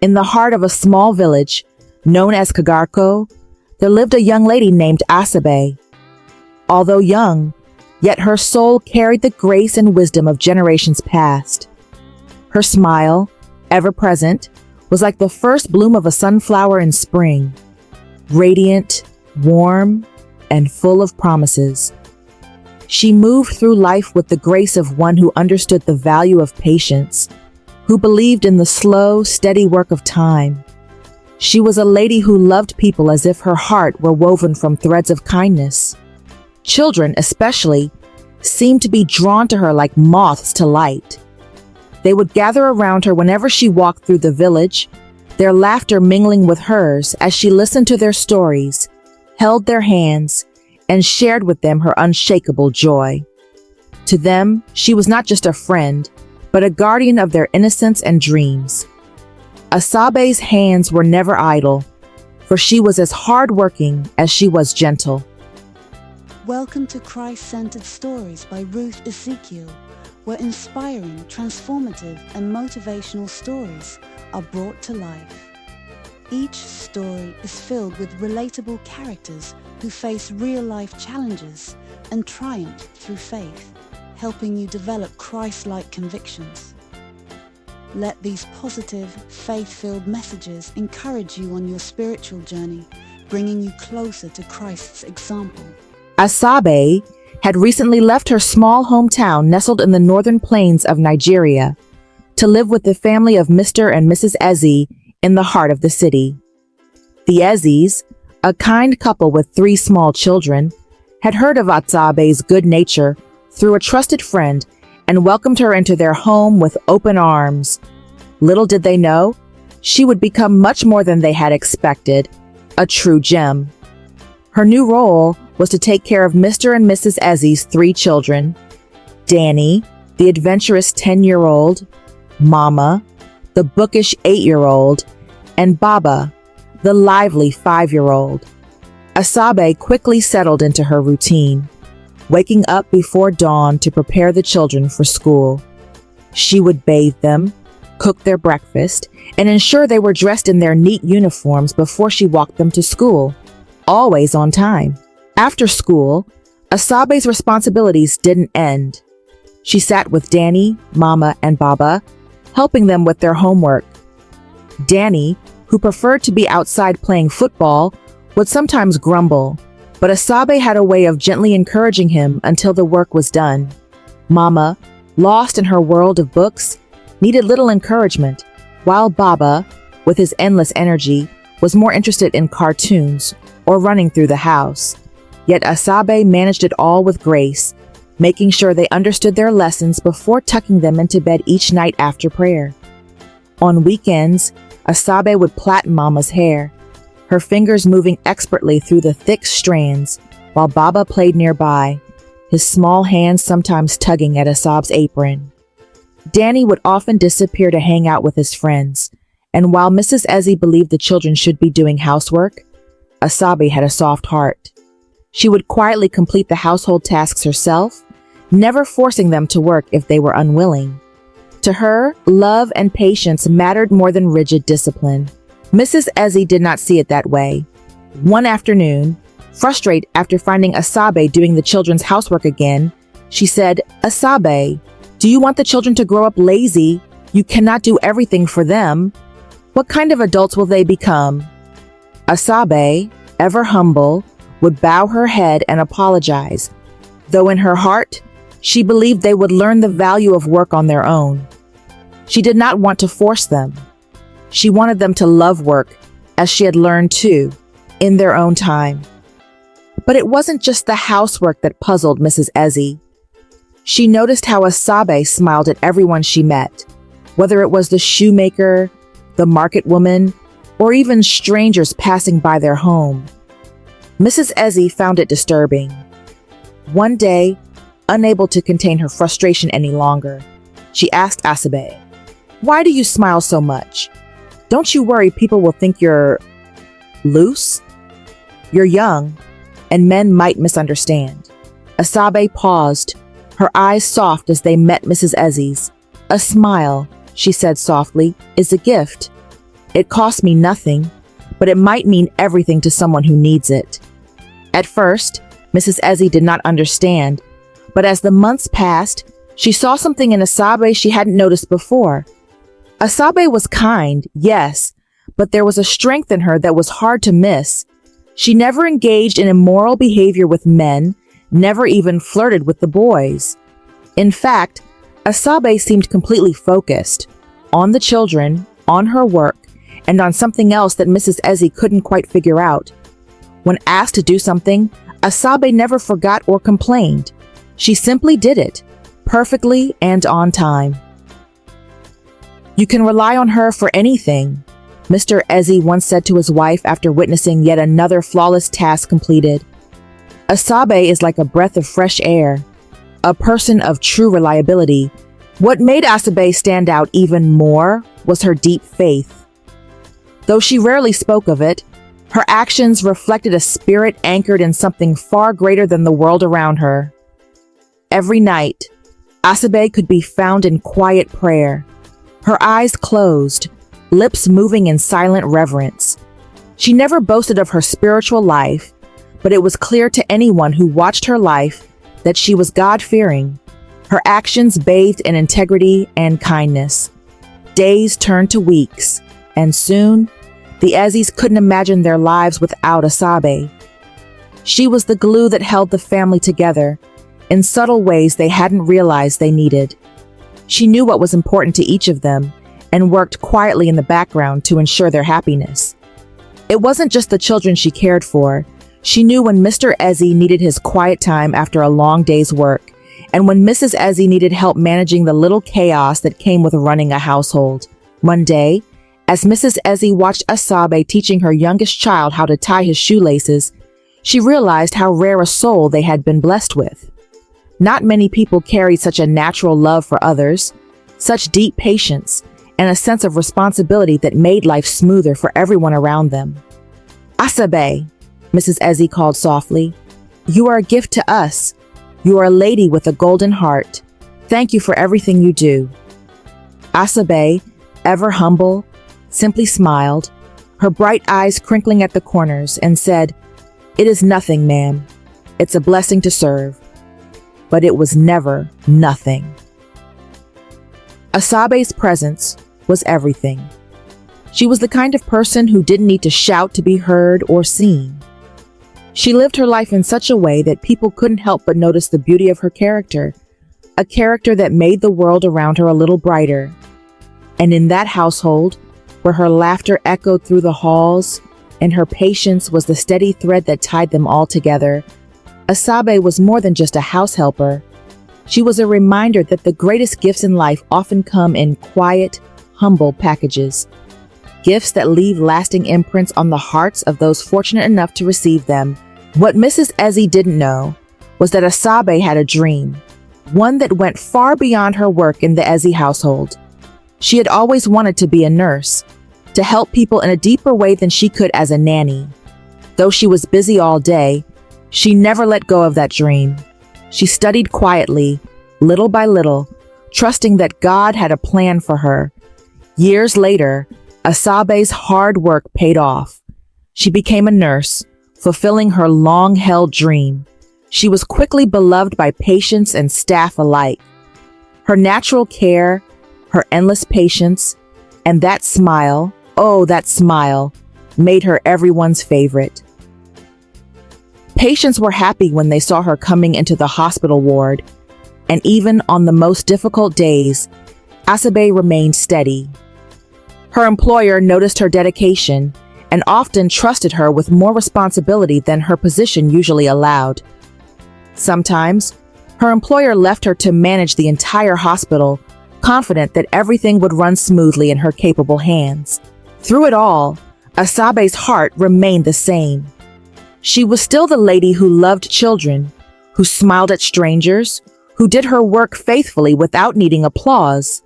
In the heart of a small village, known as Kagarko, there lived a young lady named Asabe. Although young, yet her soul carried the grace and wisdom of generations past. Her smile, ever present, was like the first bloom of a sunflower in spring, radiant, warm, and full of promises. She moved through life with the grace of one who understood the value of patience, who believed in the slow, steady work of time. She was a lady who loved people as if her heart were woven from threads of kindness. Children, especially, seemed to be drawn to her like moths to light. They would gather around her whenever she walked through the village, their laughter mingling with hers as she listened to their stories, held their hands, and shared with them her unshakable joy. To them, she was not just a friend, but a guardian of their innocence and dreams. Asabe's hands were never idle, for she was as hardworking as she was gentle. Welcome to Christ-Centered Stories by Ruth Ezekiel, where inspiring, transformative, and motivational stories are brought to life. Each story is filled with relatable characters who face real-life challenges and triumph through faith, helping you develop Christ-like convictions. Let these positive, faith-filled messages encourage you on your spiritual journey, bringing you closer to Christ's example. Asabe had recently left her small hometown nestled in the northern plains of Nigeria to live with the family of Mr. and Mrs. Eze in the heart of the city. The Ezes, a kind couple with 3 small children, had heard of Asabe's good nature through a trusted friend and welcomed her into their home with open arms. Little did they know, she would become much more than they had expected, a true gem. Her new role was to take care of Mr. and Mrs. Eze's 3 children, Danny, the adventurous 10-year-old, Mama, the bookish 8-year-old, and Baba, the lively 5-year-old. Asabe quickly settled into her routine, waking up before dawn to prepare the children for school. She would bathe them, cook their breakfast, and ensure they were dressed in their neat uniforms before she walked them to school, always on time. After school, Asabe's responsibilities didn't end. She sat with Danny, Mama, and Baba, helping them with their homework. Danny, who preferred to be outside playing football, would sometimes grumble, but Asabe had a way of gently encouraging him until the work was done. Mama, lost in her world of books, needed little encouragement, while Baba, with his endless energy, was more interested in cartoons or running through the house. Yet Asabe managed it all with grace, making sure they understood their lessons before tucking them into bed each night after prayer. On weekends, Asabe would plait Mama's hair, her fingers moving expertly through the thick strands, while Baba played nearby, his small hands sometimes tugging at Asabe's apron. Danny would often disappear to hang out with his friends, and while Mrs. Eze believed the children should be doing housework, Asabe had a soft heart. She would quietly complete the household tasks herself, never forcing them to work if they were unwilling. To her, love and patience mattered more than rigid discipline. Mrs. Eze did not see it that way. One afternoon, frustrated after finding Asabe doing the children's housework again, she said, "Asabe, do you want the children to grow up lazy? You cannot do everything for them. What kind of adults will they become?" Asabe, ever humble, would bow her head and apologize, though in her heart, she believed they would learn the value of work on their own. She did not want to force them. She wanted them to love work, as she had learned too, in their own time. But it wasn't just the housework that puzzled Mrs. Eze. She noticed how Asabe smiled at everyone she met, whether it was the shoemaker, the market woman, or even strangers passing by their home. Mrs. Eze found it disturbing. One day, unable to contain her frustration any longer, she asked Asabe, "Why do you smile so much? Don't you worry people will think you're loose? You're young, and men might misunderstand." Asabe paused, her eyes soft as they met Mrs. Eze's. "A smile," she said softly, "is a gift. It costs me nothing, but it might mean everything to someone who needs it." At first, Mrs. Ezzy did not understand, but as the months passed, she saw something in Asabe she hadn't noticed before. Asabe was kind, yes, but there was a strength in her that was hard to miss. She never engaged in immoral behavior with men, never even flirted with the boys. In fact, Asabe seemed completely focused on the children, on her work, and on something else that Mrs. Ezzy couldn't quite figure out. When asked to do something, Asabe never forgot or complained. She simply did it, perfectly and on time. "You can rely on her for anything," Mr. Ezzy once said to his wife after witnessing yet another flawless task completed. Asabe is like a breath of fresh air, a person of true reliability. What made Asabe stand out even more was her deep faith. Though she rarely spoke of it, her actions reflected a spirit anchored in something far greater than the world around her. Every night, Asabe could be found in quiet prayer, her eyes closed, lips moving in silent reverence. She never boasted of her spiritual life, but it was clear to anyone who watched her life that she was God-fearing. Her actions bathed in integrity and kindness. Days turned to weeks, and soon, the Ezzys couldn't imagine their lives without Asabe. She was the glue that held the family together in subtle ways they hadn't realized they needed. She knew what was important to each of them and worked quietly in the background to ensure their happiness. It wasn't just the children she cared for. She knew when Mr. Ezzy needed his quiet time after a long day's work, and when Mrs. Ezzy needed help managing the little chaos that came with running a household. One day, as Mrs. Ezzy watched Asabe teaching her youngest child how to tie his shoelaces, she realized how rare a soul they had been blessed with. Not many people carried such a natural love for others, such deep patience, and a sense of responsibility that made life smoother for everyone around them. "Asabe," Mrs. Ezzy called softly, "you are a gift to us. You are a lady with a golden heart. Thank you for everything you do." Asabe, ever humble, simply smiled, her bright eyes crinkling at the corners, and said, "It is nothing, ma'am. It's a blessing to serve." But it was never nothing. Asabe's presence was everything. She was the kind of person who didn't need to shout to be heard or seen. She lived her life in such a way that people couldn't help but notice the beauty of her character, a character that made the world around her a little brighter. And in that household, where her laughter echoed through the halls and her patience was the steady thread that tied them all together, Asabe was more than just a house helper. She was a reminder that the greatest gifts in life often come in quiet, humble packages. Gifts that leave lasting imprints on the hearts of those fortunate enough to receive them. What Mrs. Ezzy didn't know was that Asabe had a dream, one that went far beyond her work in the Ezzy household. She had always wanted to be a nurse, to help people in a deeper way than she could as a nanny. Though she was busy all day, she never let go of that dream. She studied quietly, little by little, trusting that God had a plan for her. Years later, Asabe's hard work paid off. She became a nurse, fulfilling her long-held dream. She was quickly beloved by patients and staff alike. Her natural care, her endless patience, and that smile, oh, that smile, made her everyone's favorite. Patients were happy when they saw her coming into the hospital ward, and even on the most difficult days, Asabe remained steady. Her employer noticed her dedication and often trusted her with more responsibility than her position usually allowed. Sometimes, her employer left her to manage the entire hospital, confident that everything would run smoothly in her capable hands. Through it all, Asabe's heart remained the same. She was still the lady who loved children, who smiled at strangers, who did her work faithfully without needing applause.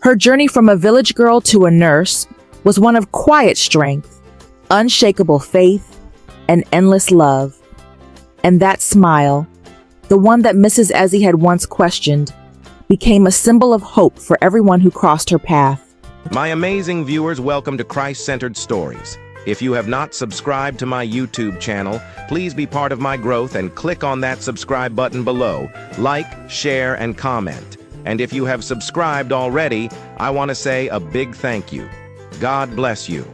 Her journey from a village girl to a nurse was one of quiet strength, unshakable faith, and endless love. And that smile, the one that Mrs. Ezzy had once questioned, became a symbol of hope for everyone who crossed her path. My amazing viewers, welcome to Christ-Centered Stories. If you have not subscribed to my YouTube channel, please be part of my growth and click on that subscribe button below. Like, share, and comment. And if you have subscribed already, I want to say a big thank you. God bless you.